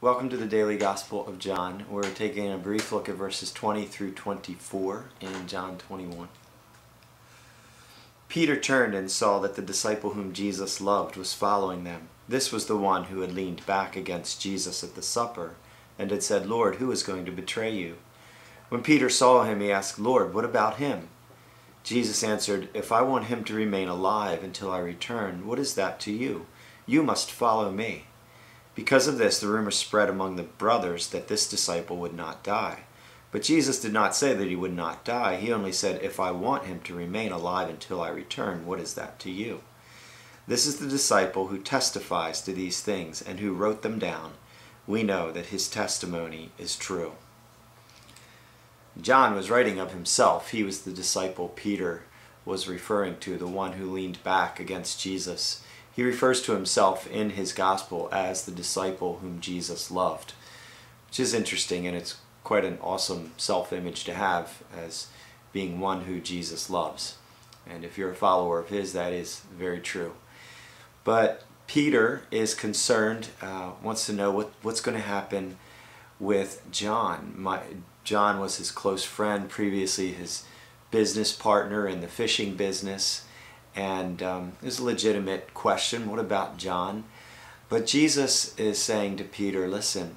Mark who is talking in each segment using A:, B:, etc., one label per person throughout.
A: Welcome to the Daily Gospel of John. We're taking a brief look at verses 20 through 24 in John 21. Peter turned and saw that the disciple whom Jesus loved was following them. This was the one who had leaned back against Jesus at the supper and had said, "Lord, who is going to betray you?" When Peter saw him, he asked, "Lord, what about him?" Jesus answered, "If I want him to remain alive until I return, what is that to you? You must follow me." Because of this, the rumor spread among the brothers that this disciple would not die. But Jesus did not say that he would not die. He only said, "If I want him to remain alive until I return, what is that to you?" This is the disciple who testifies to these things and who wrote them down. We know that his testimony is true. John was writing of himself. He was the disciple Peter was referring to, the one who leaned back against Jesus. He refers to himself in his gospel as the disciple whom Jesus loved, which is interesting, and it's quite an awesome self-image to have as being one who Jesus loves. And if you're a follower of his, that is very true. But Peter is concerned, wants to know what's going to happen with John. John was his close friend, previously his business partner in the fishing business. And there's a legitimate question, what about John? But Jesus is saying to Peter, listen,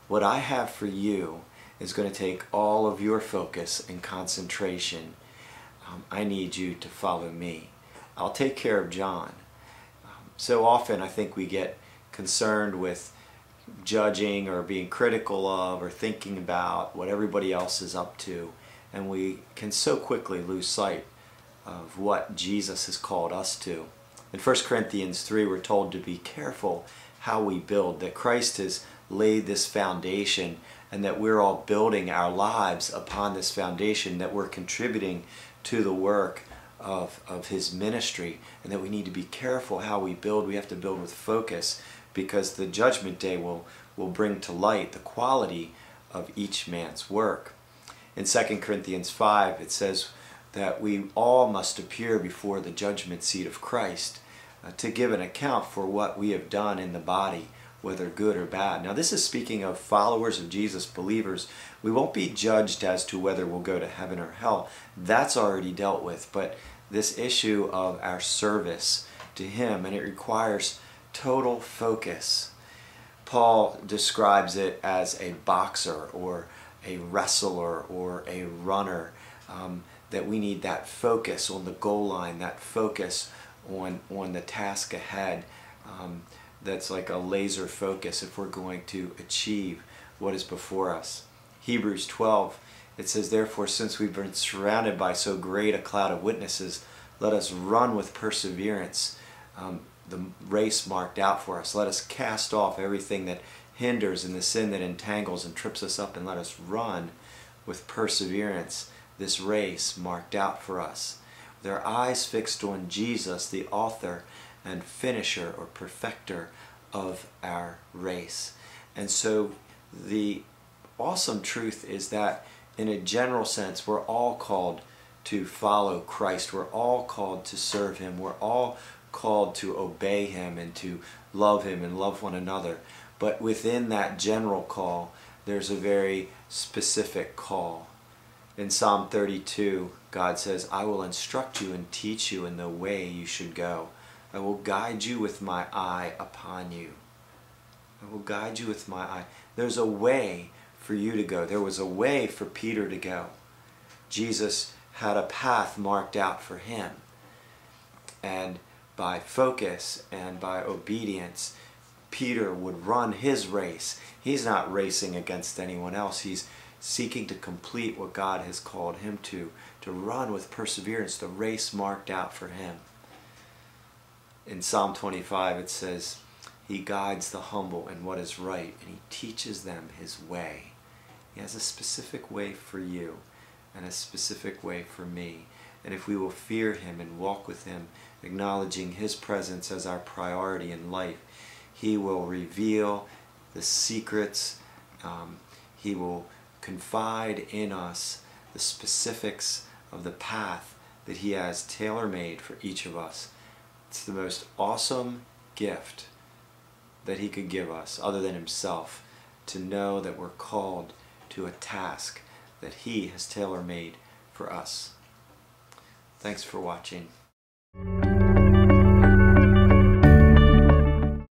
A: what I have for you is going to take all of your focus and concentration. I need you to follow me. I'll take care of John. So often I think we get concerned with judging or being critical of or thinking about what everybody else is up to, and we can so quickly lose sight of what Jesus has called us to. In 1 Corinthians 3, we're told to be careful how we build, that Christ has laid this foundation and that we're all building our lives upon this foundation, that we're contributing to the work of his ministry, and that we need to be careful how we build. We have to build with focus, because the judgment day will bring to light the quality of each man's work. In 2 Corinthians 5, it says that we all must appear before the judgment seat of Christ to give an account for what we have done in the body, whether good or bad. Now this is speaking of followers of Jesus, believers. We won't be judged as to whether we'll go to heaven or hell. That's already dealt with. But this issue of our service to him, and it requires total focus. Paul describes it as a boxer or a wrestler or a runner, that we need that focus on the goal line, that focus on the task ahead. That's like a laser focus if we're going to achieve what is before us. Hebrews 12, it says, "Therefore, since we've been surrounded by so great a cloud of witnesses, let us run with perseverance the race marked out for us. Let us cast off everything that hinders and the sin that entangles and trips us up, and let us run with perseverance this race marked out for us, with our eyes fixed on Jesus, the author and finisher or perfecter of our race." And so the awesome truth is that in a general sense, we're all called to follow Christ. We're all called to serve him. We're all called to obey him and to love him and love one another. But within that general call, there's a very specific call. In Psalm 32, God says, "I will instruct you and teach you in the way you should go. I will guide you with my eye upon you." I will guide you with my eye. There's a way for you to go. There was a way for Peter to go. Jesus had a path marked out for him. And by focus and by obedience, Peter would run his race. He's not racing against anyone else. He's seeking to complete what God has called him to run with perseverance, the race marked out for him. In Psalm 25 it says, "He guides the humble in what is right, and he teaches them his way." He has a specific way for you and a specific way for me. And if we will fear him and walk with him, acknowledging his presence as our priority in life, he will reveal the secrets. He will confide in us the specifics of the path that he has tailor-made for each of us. It's the most awesome gift that he could give us, other than himself, to know that we're called to a task that He has tailor-made for us. Thanks for watching.